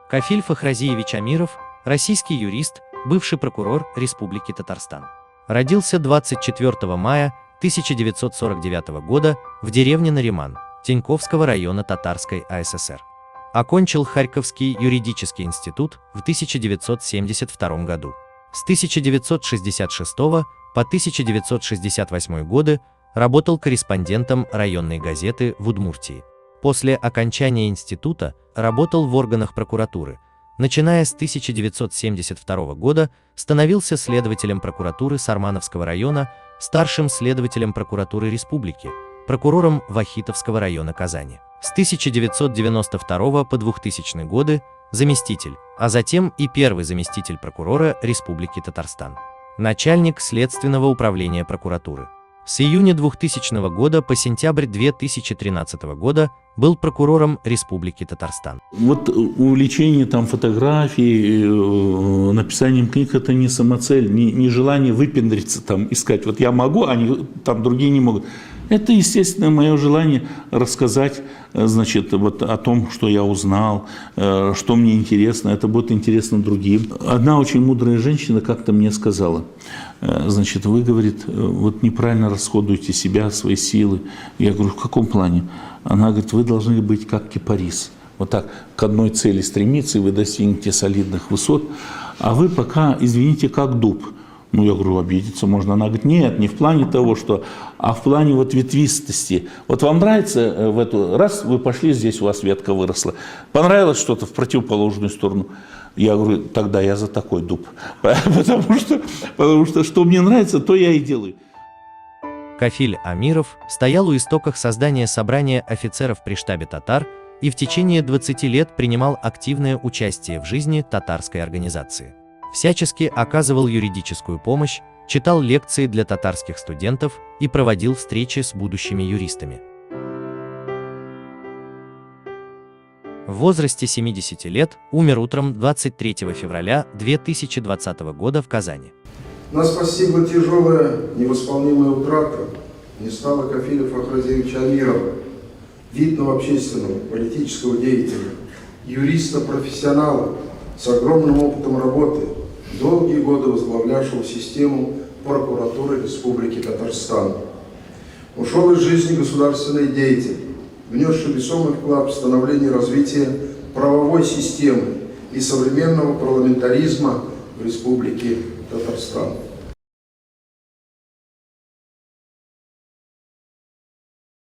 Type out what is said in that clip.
Кафиль Фахразиевич Амиров, российский юрист, бывший прокурор Республики Татарстан. Родился 24 мая 1949 года в деревне Нариман Теньковского района Татарской АССР. Окончил Харьковский юридический институт в 1972 году. С 1966 по 1968 годы работал корреспондентом районной газеты в Удмуртии. После окончания института работал в органах прокуратуры. Начиная с 1972 года становился следователем прокуратуры Сармановского района, старшим следователем прокуратуры республики, прокурором Вахитовского района Казани. С 1992 по 2000 годы заместитель, а затем и первый заместитель прокурора Республики Татарстан. Начальник Следственного управления прокуратуры. С июня 2000 года по сентябрь 2013 года был прокурором Республики Татарстан. Вот увлечение там фотографий, написанием книг — это не самоцель, не желание выпендриться, там, искать. Вот я могу, а там другие не могут. Это, естественно, мое желание рассказать, значит, вот о том, что я узнал, что мне интересно, это будет интересно другим. Одна очень мудрая женщина как-то мне сказала, значит, вы, говорит, вот неправильно расходуете себя, свои силы. Я говорю, в каком плане? Она говорит, вы должны быть как кипарис. Вот так, к одной цели стремиться, и вы достигнете солидных высот, а вы пока, извините, как дуб. Ну, я говорю, обидеться можно. Она говорит, нет, не в плане того, что, а в плане вот ветвистости. Вот вам нравится в эту, раз вы пошли, здесь у вас ветка выросла. Понравилось что-то в противоположную сторону? Я говорю, тогда я за такой дуб. Потому что мне нравится, то я и делаю. Кафиль Амиров стоял у истоков создания собрания офицеров при штабе татар и в течение 20 лет принимал активное участие в жизни татарской организации. Всячески оказывал юридическую помощь, читал лекции для татарских студентов и проводил встречи с будущими юристами. В возрасте 70 лет умер утром 23 февраля 2020 года в Казани. Нас постигла тяжелая, невосполнимая утрата. Не стало Кафиля Фахразиевича Амирова, видного общественного, политического деятеля, юриста-профессионала с огромным опытом работы, долгие годы возглавлявшего систему прокуратуры Республики Татарстан. Ушел из жизни государственный деятель, внесший весомый вклад в становление и развитие правовой системы и современного парламентаризма в Республике Татарстан.